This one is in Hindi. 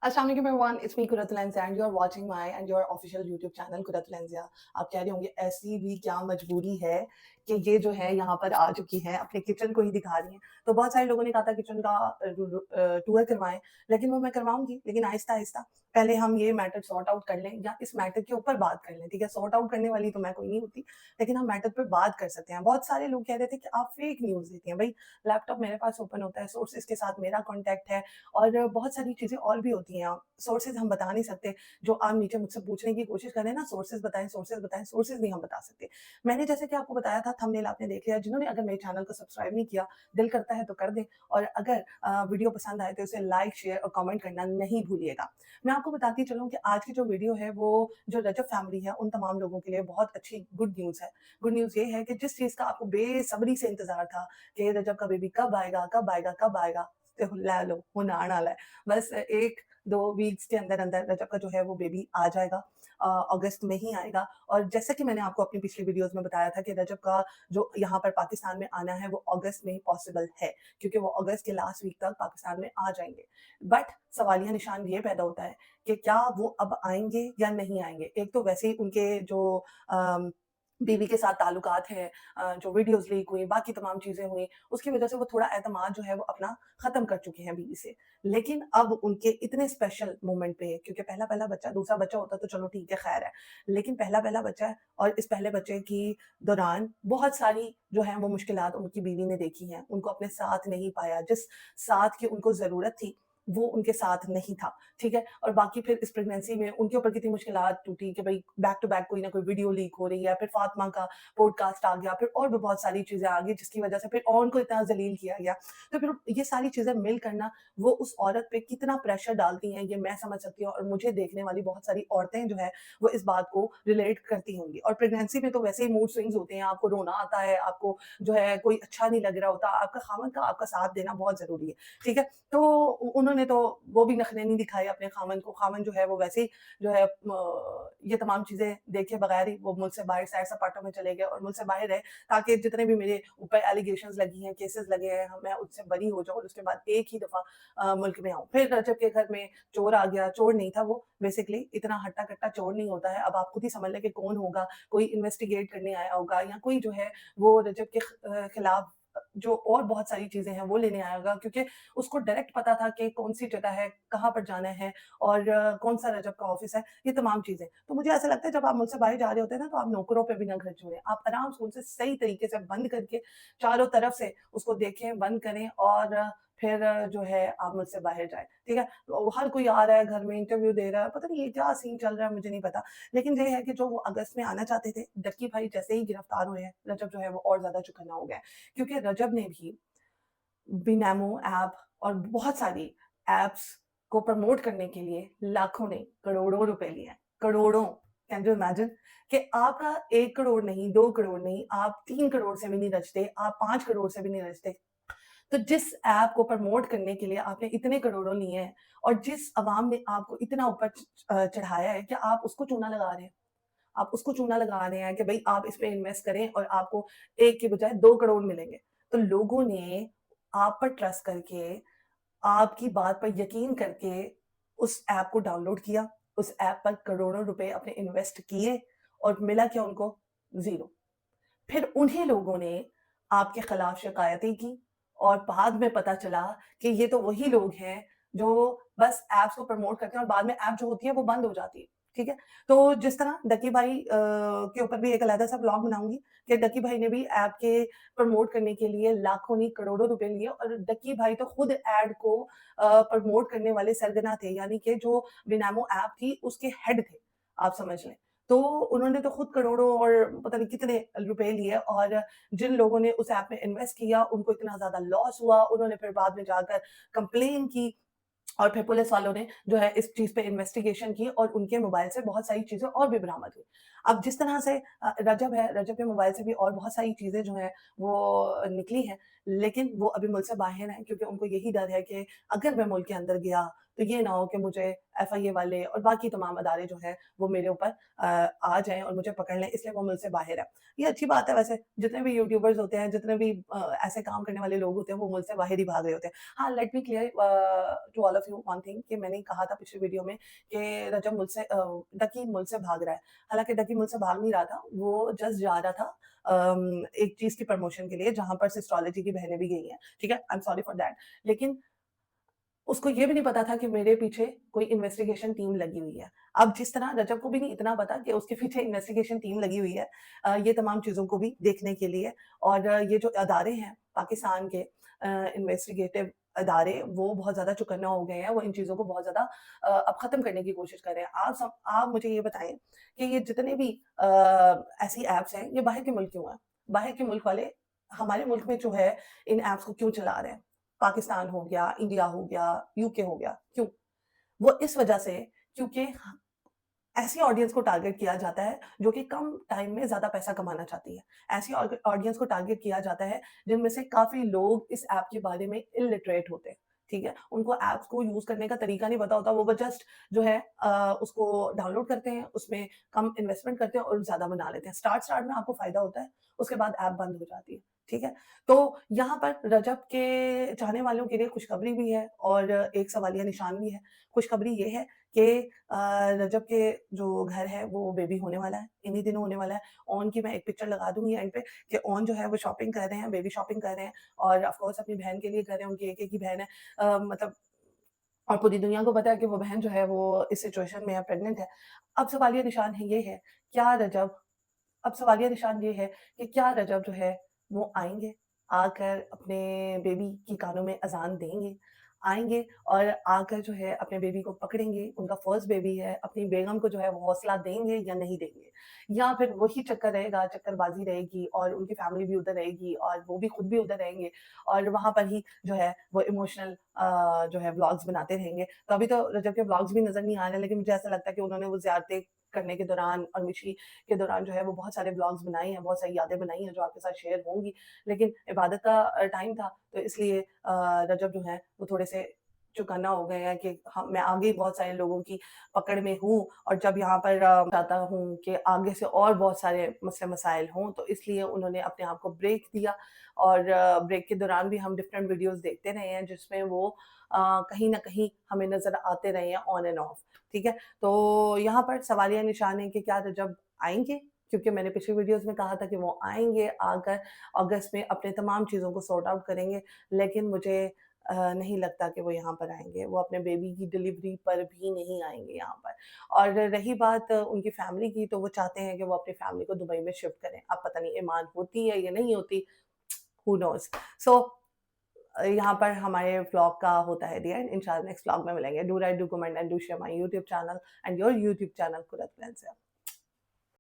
अस्सलाम वालेकुम everyone, it's me Qurratul Anzia and you are watching my and your official YouTube channel Qurratul Anzia. आप कह रहे होंगे ऐसी भी क्या मजबूरी है कि ये जो है यहाँ पर आ चुकी है, अपने किचन को ही दिखा रही हैं। तो बहुत सारे लोगों ने कहा था किचन का टूर करवाएँ, लेकिन वो मैं करवाऊँगी, लेकिन आहिस्ता-आहिस्ता। पहले हम ये मैटर सॉर्ट आउट कर लें या इस मैटर के ऊपर बात कर लें, ठीक है? सॉर्ट आउट करने वाली तो मैं कोई नहीं होती, लेकिन हम मैटर पे बात कर सकते हैं। बहुत सारे लोग कह रहे थे कि आप फेक न्यूज़ देती हैं। भई लैपटॉप मेरे पास ओपन होता है, सोर्सेज़ के साथ मेरा कॉन्टैक्ट है, और बहुत सारी चीज़ें और भी होती हैं। सोर्सेज़ हम बता नहीं सकते, जो आप नीचे मुझसे पूछने की कोशिश कर रहे हैं ना, सोर्सेज़ बताएँ, सोर्सेज़ बताएँ, सोर्सेज़ नहीं हम बता सकते। मैंने जैसे कि आपको बताया था, थंबनेल आपने देख लिया, जिन्होंने अगर मेरे चैनल को सब्सक्राइब नहीं किया, दिल करता है तो कर दें, और अगर वीडियो पसंद आए तो इसे लाइक, शेयर और कमेंट करना नहीं भूलिएगा। मैं आपको बताती चलूँ कि आज की जो वीडियो है, वो जो रजब फैमिली है, उन तमाम लोगों के लिए बहुत अच्छी गुड न्यूज़ है। गुड न्यूज़ ये है कि जिस चीज़ का आपको बेसब्री से इंतज़ार था कि रजब का बेबी कब आएगा, कब आएगा, कब आएगा? ते लै लो, हुण आण आला है। बस 1-2 वीक्स के अंदर-अंदर रजब का जो है वो बेबी आ जाएगा। अगस्त में ही आएगा, और जैसा कि मैंने आपको अपनी पिछली वीडियोज़ में बताया था कि रजब का जो यहाँ पर पाकिस्तान में आना है वो अगस्त में ही पॉसिबल है, क्योंकि वो अगस्त के लास्ट वीक तक पाकिस्तान में आ जाएँगे। बट सवालिया निशान ये पैदा होता है कि क्या वो अब आएँगे या नहीं आएँगे? एक तो वैसे ही उनके जो अम, बीवी के साथ ताल्लुकात हैं, जो वीडियोज़ लीक हुई, बाकी तमाम चीज़ें हुई, उसकी वजह से वो थोड़ा एतमाद जो है वो अपना ख़त्म कर चुके हैं बीवी से। लेकिन अब उनके इतने स्पेशल मोमेंट पे, क्योंकि पहला-पहला बच्चा, दूसरा बच्चा होता तो चलो ठीक है, ख़ैर है। लेकिन पहला-पहला बच्चा है, और इस पहले बच्चे की दौरान बहुत सारी जो है वो मुश्किलात उनकी बीवी ने देखी हैं। उनको अपने साथ नहीं पाया, जिस साथ की उनको ज़रूरत थी, वो उनके साथ नहीं था, ठीक है? और बाकी फिर इस प्रेगनेंसी में उनके ऊपर कितनी मुश्किलात टूटी कि भई बैक टू बैक कोई ना कोई वीडियो लीक हो रही है, फिर फातिमा का पॉडकास्ट आ गया, फिर और भी बहुत सारी चीज़ें आ गई, जिसकी वजह से फिर ओन को इतना ज़लील किया गया। तो फिर ये सारी चीज़ें मिल कर ना, वो उस औरत पे कितना प्रेशर डालती हैं, ये मैं समझ सकती हूँ, और मुझे देखने वाली बहुत सारी औरतें जो हैं, वो इस बात को रिलेट करती होंगी। और प्रेगनेंसी में तो वैसे ही मूड स्विंग्स होते हैं, आपको रोना आता है, आपको जो है कोई अच्छा नहीं लग रहा होता, आपका खामन का आपका साथ देना बहुत ज़रूरी है, ठीक है? तो उन्होंने तो वो भी नखरे नहीं दिखाए अपने खामन को, खामन जो है वो वैसे ही जो है ये तमाम चीज़ें देखे बगैर ही वो मुझसे बाहर सैर-सपाटों में चले गए और मुझसे बाहर रहे, ताकि जितने भी मेरे ऊपर एलिगेशंस लगी हैं, केसेस लगे हैं, मैं उससे बरी हो जाऊँ और उसके बाद एक ही दफ़ा मुल्क में आऊँ। फिर रजब के घर में चोर आ गया, चोर नहीं था वो, बेसिकली इतना हट्टा-कट्टा चोर नहीं होता है। अब आप खुद ही समझ लें कि कौन होगा, कोई इन्वेस्टिगेट करने आया होगा, या कोई जो है वो रजब के खिलाफ जो और बहुत सारी चीज़ें हैं वो लेने आया होगा, क्योंकि उसको डायरेक्ट पता था कि कौन-सी जगह है, कहाँ पर जाना है, और कौन-सा रजब का ऑफ़िस है, ये तमाम चीज़ें। तो मुझे ऐसा लगता है जब आप मुझसे बाहर जा रहे होते हैं ना, तो आप नौकरों पे भी ना घर छोड़ें। आप आराम से उनसे सही तरीके से बंद करके चारों तरफ से उसको देखें, बंद करें, और फिर जो है आप मुझसे बाहर जाएँ, ठीक है? तो हर कोई आ रहा है घर में, इंटरव्यू दे रहा है, पता नहीं ये क्या सीन चल रहा है, मुझे नहीं पता। लेकिन ये है कि जो वो अगस्त में आना चाहते थे, डक्की भाई जैसे ही गिरफ्तार हुए हैं, रजब जो है वो और ज़्यादा चौकन्ना हो गया है। क्योंकि रजब ने भी बिनामो ऐप और बहुत सारी ऐप्स को प्रमोट करने के लिए लाखों नहीं, करोड़ों रुपए लिए हैं। करोड़ों! Can you imagine? कि आपका 1 करोड़ नहीं, 2 करोड़ नहीं, आप 3 करोड़ से भी नहीं रचते, आप 5 करोड़ से भी नहीं रचते। तो जिस ऐप को प्रमोट करने के लिए आपने इतने करोड़ों लिए हैं, और जिस अवाम ने आपको इतना ऊपर चढ़ाया है कि आप उसको चूना लगा रहे हैं। आप उसको चूना लगा रहे हैं कि भई आप इस पे इन्वेस्ट करें और आपको 1 की बजाय 2 करोड़ मिलेंगे। तो लोगों ने आप पर ट्रस्ट करके, आपकी बात पर यकीन करके उस ऐप को डाउनलोड किया, उस ऐप पर करोड़ों रुपए अपने इन्वेस्ट किए, और मिला क्या उनको? ज़ीरो। फिर उन्हीं लोगों ने आपके खिलाफ शिकायतें की, और बाद में पता चला कि ये तो वही लोग हैं जो बस ऐप्स को प्रमोट करते हैं, और बाद में ऐप जो होती है वो बंद हो जाती है, ठीक है? तो जिस तरह डकी भाई के ऊपर भी एक अलग-सा ब्लॉग बनाऊँगी कि डकी भाई ने भी ऐप के प्रमोट करने के लिए लाखों नहीं करोड़ों रुपए लिए, और डकी भाई तो खुद ऐड को प्रमोट करने वाले सरगना थे, यानी कि जो बिनामो ऐप थी उसके हेड थे, आप समझ लें। तो उन्होंने तो खुद करोड़ों और पता नहीं कितने रुपए लिए, और जिन लोगों ने उस ऐप में इन्वेस्ट किया उनको इतना ज़्यादा लॉस हुआ, उन्होंने फिर बाद में जाकर कंप्लेन की, और फिर पुलिस वालों ने जो है इस चीज़ पे इन्वेस्टिगेशन की, और उनके मोबाइल से बहुत सारी चीज़ें और भी बरामद हुई। अब जिस तरह से रजब है, रजब के मोबाइल से भी और बहुत सारी चीज़ें जो हैं वो निकली हैं, लेकिन वो अभी मुल्क से बाहर हैं, क्योंकि उनको यही डर है कि अगर मैं मुल्क के अंदर गया, तो ये ना हो कि मुझे एफआईए वाले और बाकी तमाम अदारे जो हैं वो मेरे ऊपर आ जाएँ और मुझे पकड़ लें, इसलिए वो मुझसे बाहर है। ये अच्छी बात है वैसे, जितने भी यूट्यूबर्स होते हैं, जितने भी ऐसे काम करने वाले लोग होते हैं, वो मुझसे बाहर ही भाग रहे होते हैं। हाँ, let me clear to all of you one thing कि मैंने कहा था पिछली वीडियो में कि रजब डकी मुझसे भाग रहा है। हालाँकि डकी मुझसे भाग नहीं रहा था, वो जस्ट जा रहा था एक चीज़ की प्रमोशन के लिए जहाँ पर सिस्टोलॉजी की बहनें भी गई हैं, ठीक है? I am sorry for that. लेकिन उसको ये भी नहीं पता था कि मेरे पीछे कोई इन्वेस्टिगेशन टीम लगी हुई है। अब जिस तरह रजब को भी नहीं इतना पता कि उसके पीछे इन्वेस्टिगेशन टीम लगी हुई है ये तमाम चीज़ों को भी देखने के लिए और ये जो अदारे हैं पाकिस्तान के इन्वेस्टिगेटिव अदारे वो बहुत ज़्यादा चौकन्ना हो गए हैं, वो इन चीज़ों को बहुत ज़्यादा अब ख़त्म करने की कोशिश कर रहे हैं। आप मुझे ये बताएँ कि ये जितने भी ऐसी ऐप्स हैं, ये बाहर के मुल्क क्यों हैं? बाहर के मुल्क वाले हमारे मुल्क में जो है इन ऐप्स को क्यों चला रहे हैं? पाकिस्तान हो गया, इंडिया हो गया, यूके हो गया, क्यों? वो इस वजह से क्योंकि ऐसी ऑडियंस को टारगेट किया जाता है जो कि कम टाइम में ज़्यादा पैसा कमाना चाहती है। ऐसी ऑडियंस को टारगेट किया जाता है जिनमें से काफ़ी लोग इस ऐप के बारे में इलिटरेट होते हैं, ठीक है? उनको ऐप्स को यूज़ करने का तरीका नहीं पता होता, वो बस जस्ट जो है उसको डाउनलोड करते हैं, उसमें कम इन्वेस्टमेंट करते हैं और ज़्यादा बना लेते हैं। स्टार्ट में आपको फ़ायदा होता है, उसके बाद ऐप बंद हो जाती है, ठीक है? तो यहाँ पर रजब के चाहने वालों के लिए खुशखबरी भी है और एक सवालिया निशान भी है। खुशखबरी ये है कि रजब के जो घर है वो बेबी होने वाला है, इन्हीं दिनों होने वाला है। ओन की मैं एक पिक्चर लगा दूँगी एंड पे कि ओन जो है वो शॉपिंग कर रहे हैं, बेबी शॉपिंग कर रहे हैं और ऑफ कोर्स अपनी बहन के लिए कर रहे हैं, उनकी एक-एक ही बहन है। मतलब और पूरी दुनिया को पता है कि वो बहन जो है वो इस सिचुएशन में है, प्रेग्नेंट है। अब सवालिया निशान है ये है, क्या रजब अब सवालिया निशान ये है कि क्या रजब जो है वो आएँगे, आकर अपने बेबी की कानों में अज़ान देंगे, आएँगे और आकर जो है अपने बेबी को पकड़ेंगे, उनका फर्स्ट बेबी है, अपनी बेगम को जो है वो हौसला देंगे या नहीं देंगे? या फिर वही चक्कर रहेगा, चक्करबाज़ी रहेगी और उनकी फैमिली भी उधर रहेगी और वो भी खुद भी उधर रहेंगे और वहाँ पर ही जो है वो इमोशनल जो है व्लॉग्स बनाते रहेंगे। तो अभी तो रजब के व्लॉग्स भी नज़र नहीं आ रहे, लेकिन मुझे ऐसा लगता है कि उन्होंने वो ज़ियारतें करने के दौरान और मिशरी के दौरान जो है वो बहुत सारे व्लॉग्स बनाए हैं, बहुत सारी यादें बनाई हैं जो आपके साथ शेयर होंगी। लेकिन इबादत का टाइम था तो इसलिए रजब जो है वो थोड़े से चौकन्ना हो गए हैं कि मैं आगे बहुत सारे लोगों की पकड़ में हूँ और जब यहाँ पर चाहता हूँ कि आगे से और बहुत सारे मसले मसाइल हों तो इसलिए उन्होंने अपने आप को ब्रेक दिया और ब्रेक के दौरान भी हम डिफरेंट वीडियोज़ देखते रहे हैं जिसमें वो कहीं न कहीं हमें नज़र आते रहे हैं ऑन एंड ऑफ, ठीक है? तो यहाँ पर सवालिया निशान है कि क्या रजब आएँगे? क्योंकि मैंने पिछली वीडियोज़ में कहा था कि वो आएँगे, आकर अगस्त में अपने तमाम चीज़ों को सॉर्ट आउट करेंगे, लेकिन मुझे नहीं लगता कि वो यहाँ पर आएँगे। वो अपने बेबी की डिलीवरी पर भी नहीं आएँगे यहाँ पर। और रही बात उनकी फैमिली की, तो वो चाहते हैं कि वो अपनी फैमिली को दुबई में शिफ्ट करें। अब पता नहीं ईमान होती है या नहीं होती, हू नोज़? सो यहाँ पर हमारे व्लॉग का होता है द एंड। इंशाल्लाह नेक्स्ट व्लॉग में मिलेंगे। Do like, do comment and do share my YouTube channel and your YouTube channel कुरत lens.